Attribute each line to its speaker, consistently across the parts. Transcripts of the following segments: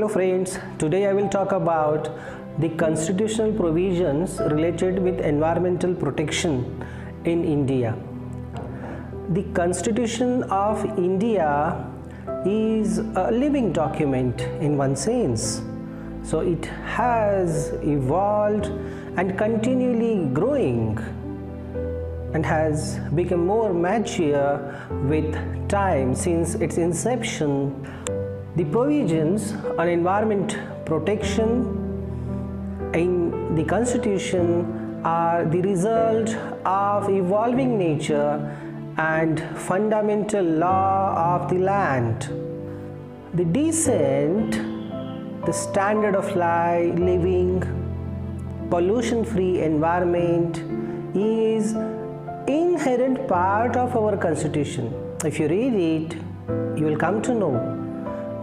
Speaker 1: friends, today I will talk about the constitutional provisions related with environmental protection in India. The Constitution of India is a living document in one sense. So it has evolved and continually growing and has become more mature with time since its inception. The provisions on environment protection in the Constitution are the result of evolving nature and fundamental law of the land. The decent, the standard of living, pollution-free environment is inherent part of our Constitution. If you read it, you will come to know.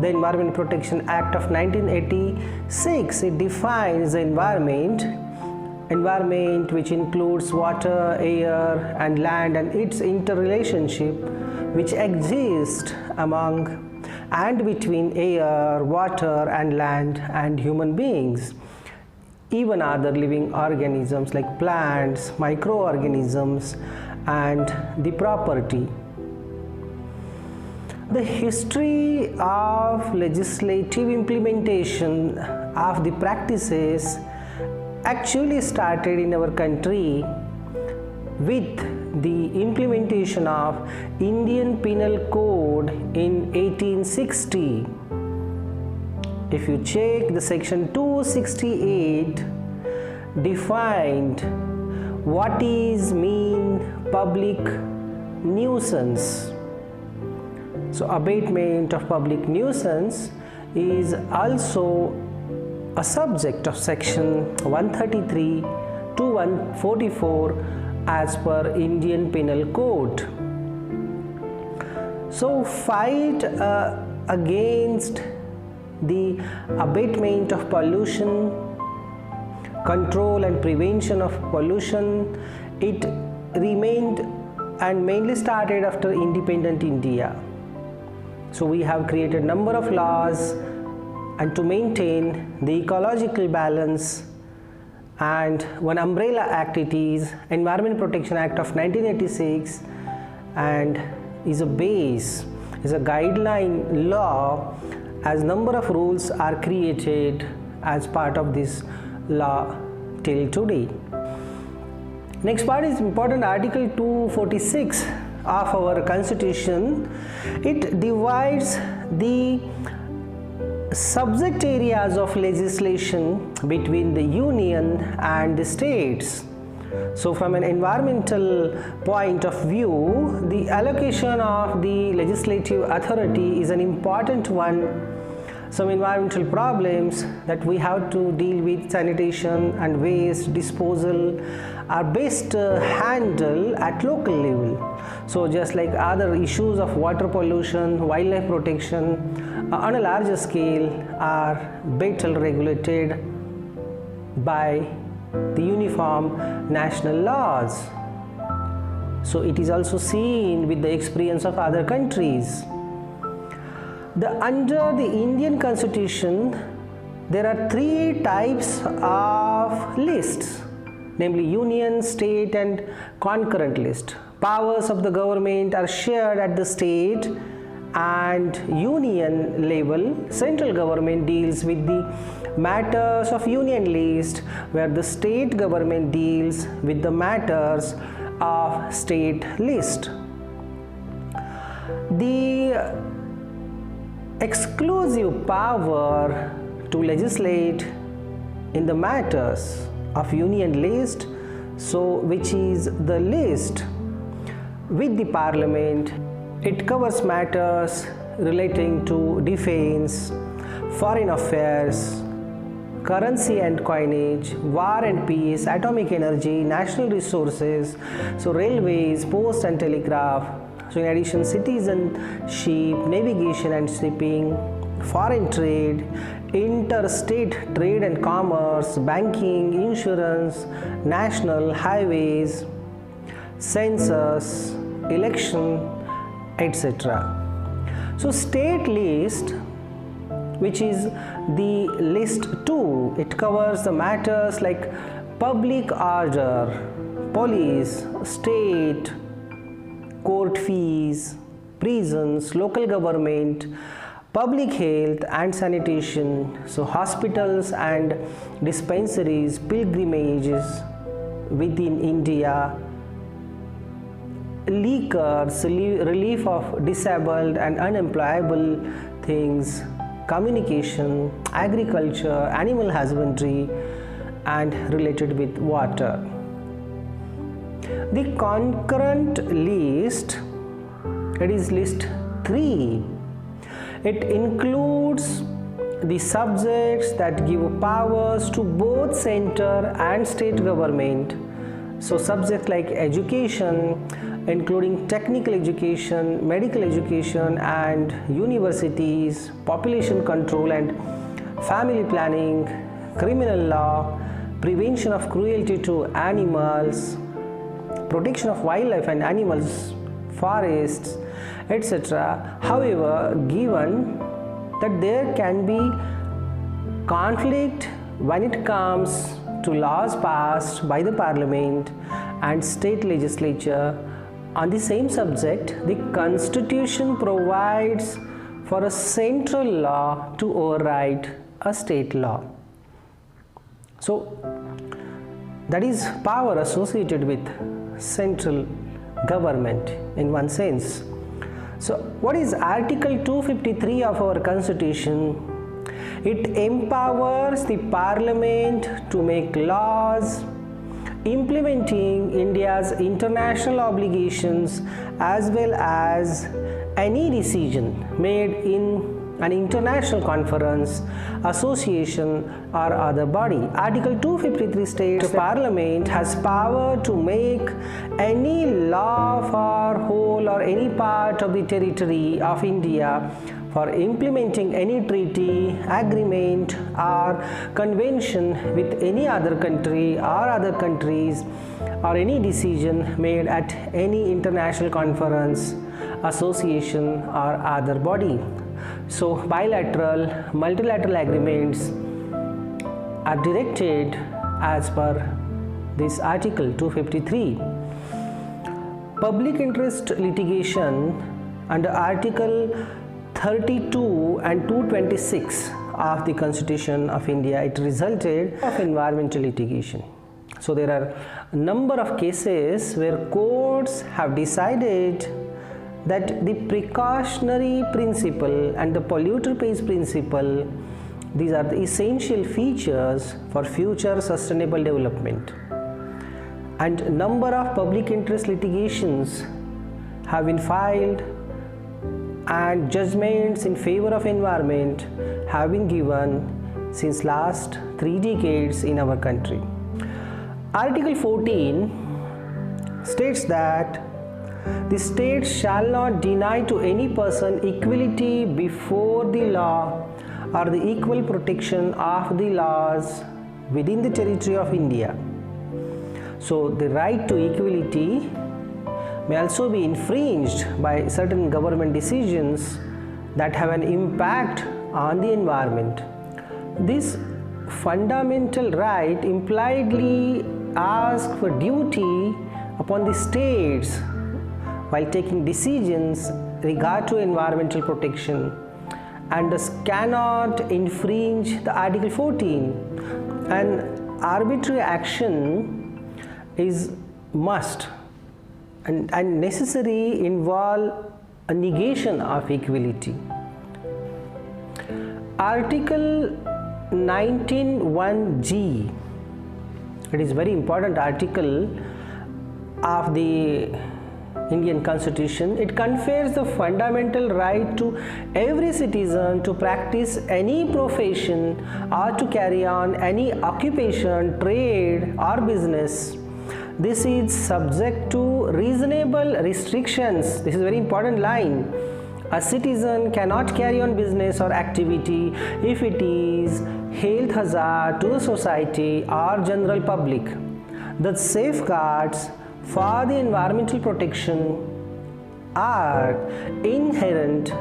Speaker 1: The Environment Protection Act of 1986, it defines the environment which includes water, air and land and its interrelationship which exists among and between air, water and land and human beings, even other living organisms like plants, microorganisms and the property. The history of legislative implementation of the practices actually started in our country with the implementation of Indian Penal Code in 1860. If you check, the section 268 defined what is mean public nuisance. So abatement of public nuisance is also a subject of section 133 to 144 as per Indian Penal Code. So fight against the abatement of pollution, control and prevention of pollution, it remained and mainly started after independent India. So we have created number of laws and to maintain the ecological balance, and one umbrella act it is Environment Protection Act of 1986 and is a base, is a guideline law as number of rules are created as part of this law till today. Next part is important, Article 246 of our Constitution. It divides the subject areas of legislation between the union and the states. So from an environmental point of view, the allocation of the legislative authority is an important one. Some environmental problems that we have to deal with, sanitation and waste disposal, are best handled at local level. So just like other issues of water pollution, wildlife protection on a larger scale are better regulated by the uniform national laws. So it is also seen with the experience of other countries. Under the Indian Constitution, there are three types of lists, namely union, state and concurrent list. Powers of the government are shared at the state and union level. Central government deals with the matters of union list, where the state government deals with the matters of state list. The exclusive power to legislate in the matters of union list, so which is the list with the parliament, it covers matters relating to defense, foreign affairs, currency and coinage, war and peace, atomic energy, national resources, so railways, post and telegraph. So in addition, citizenship, navigation and shipping, foreign trade, interstate trade and commerce, banking, insurance, national highways, census, election, etc. So state list which is the list 2. It covers the matters like public order, police, state, court fees, prisons, local government, public health and sanitation, so hospitals and dispensaries, pilgrimages within India, liquors, relief of disabled and unemployable things, communication, agriculture, animal husbandry, and related with water. The concurrent list, it is list 3. It includes the subjects that give powers to both center and state government. So subjects like education, including technical education, medical education and universities, population control and family planning, criminal law, prevention of cruelty to animals, protection of wildlife and animals, forests, etc. However, given that there can be conflict when it comes to laws passed by the parliament and state legislature on the same subject, the constitution provides for a central law to override a state law. So that is power associated with central government in one sense. So what is Article 253 of our constitution? It empowers the parliament to make laws implementing India's international obligations as well as any decision made in an international conference, association or other body. Article 253 states the Parliament has power to make any law for whole or any part of the territory of India for implementing any treaty, agreement or convention with any other country or other countries or any decision made at any international conference, association or other body. So bilateral, multilateral agreements are directed as per this Article 253. Public interest litigation under Article 32 and 226 of the Constitution of India, it resulted of environmental litigation. So there are a number of cases where courts have decided that the precautionary principle and the polluter pays principle, these are the essential features for future sustainable development. And number of public interest litigations have been filed and judgments in favor of environment have been given since last 3 decades in our country. Article 14 states that the state shall not deny to any person equality before the law or the equal protection of the laws within the territory of India. So the right to equality may also be infringed by certain government decisions that have an impact on the environment. This fundamental right impliedly asks for duty upon the states while taking decisions regard to environmental protection and thus cannot infringe the Article 14. An arbitrary action is must and necessary involve a negation of equality. Article 19(1)(g), it is very important article of the Indian Constitution. It confers the fundamental right to every citizen to practice any profession or to carry on any occupation, trade or business. This is subject to reasonable restrictions. This is a very important line. A citizen cannot carry on business or activity if it is health hazard to the society or general public. The safeguards for the environmental protection are inherent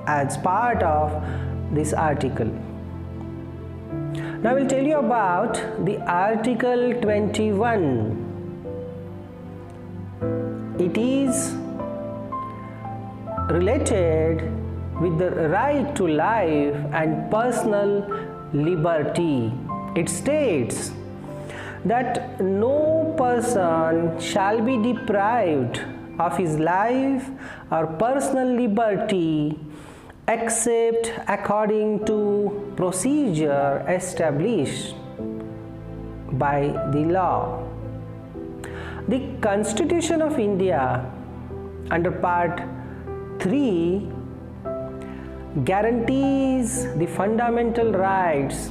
Speaker 1: as part of this article. Now I will tell you about the Article 21. It is related with the right to life and personal liberty. It states that no person shall be deprived of his life or personal liberty except according to procedure established by the law. The Constitution of India under Part 3 guarantees the fundamental rights,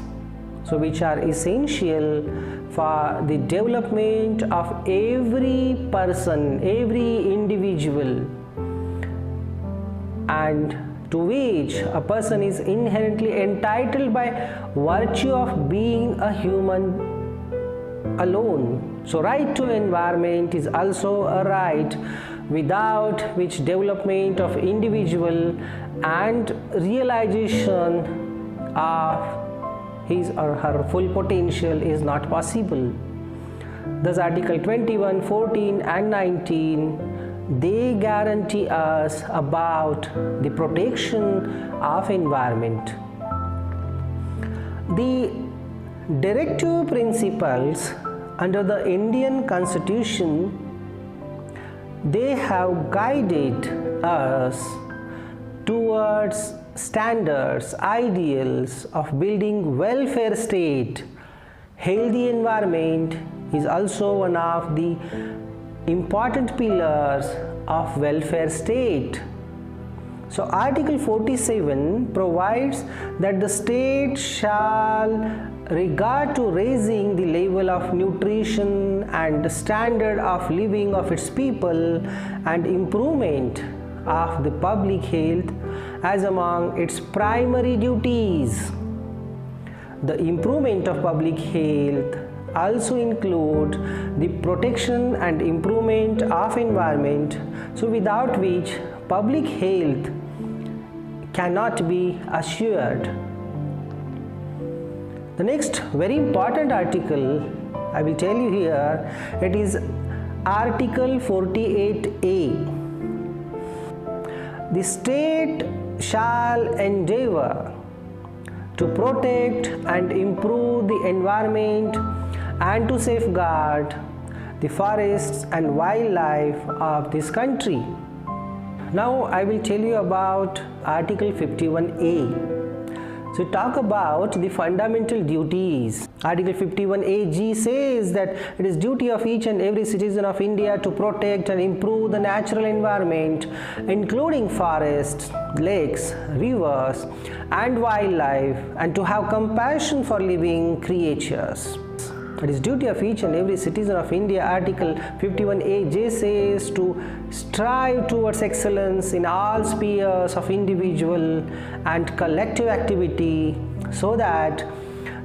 Speaker 1: so which are essential for the development of every person, every individual, and to which a person is inherently entitled by virtue of being a human alone. So right to environment is also a right without which development of individual and realization of his or her full potential is not possible. Thus Article 21, 14 and 19, they guarantee us about the protection of environment. The directive principles under the Indian Constitution, they have guided us towards standards, ideals of building welfare state. Healthy environment is also one of the important pillars of welfare state. So Article 47 provides that the state shall regard to raising the level of nutrition and the standard of living of its people and improvement of the public health as among its primary duties. The improvement of public health also include the protection and improvement of environment, so without which public health cannot be assured. The next very important article I will tell you here, it is Article 48A. The state shall endeavor to protect and improve the environment and to safeguard the forests and wildlife of this country. Now I will tell you about Article 51A. So talk about the fundamental duties. Article 51AG says that it is duty of each and every citizen of India to protect and improve the natural environment, including forests, lakes, rivers, and wildlife, and to have compassion for living creatures. It is duty of each and every citizen of India. Article 51AJ says to strive towards excellence in all spheres of individual and collective activity, so that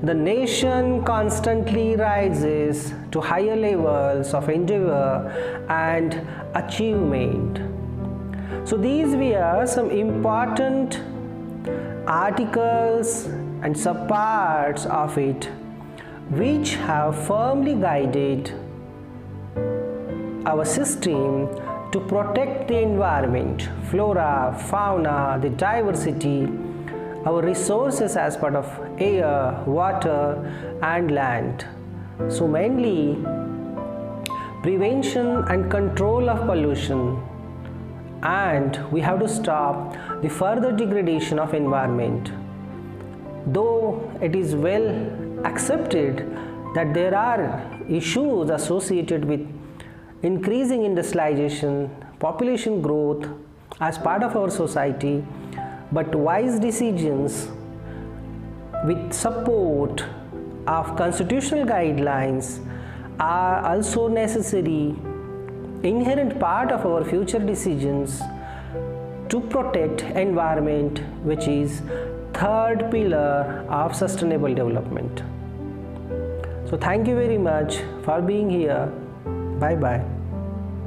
Speaker 1: the nation constantly rises to higher levels of endeavor and achievement. So these were some important articles and subparts of it which have firmly guided our system to protect the environment, flora, fauna, the diversity, our resources as part of air, water and land. So mainly prevention and control of pollution, and we have to stop the further degradation of environment. Though it is well accepted that there are issues associated with increasing industrialization, population growth as part of our society, but wise decisions with support of constitutional guidelines are also necessary, inherent part of our future decisions to protect environment, which is third pillar of sustainable development. So thank you very much for being here. Bye bye.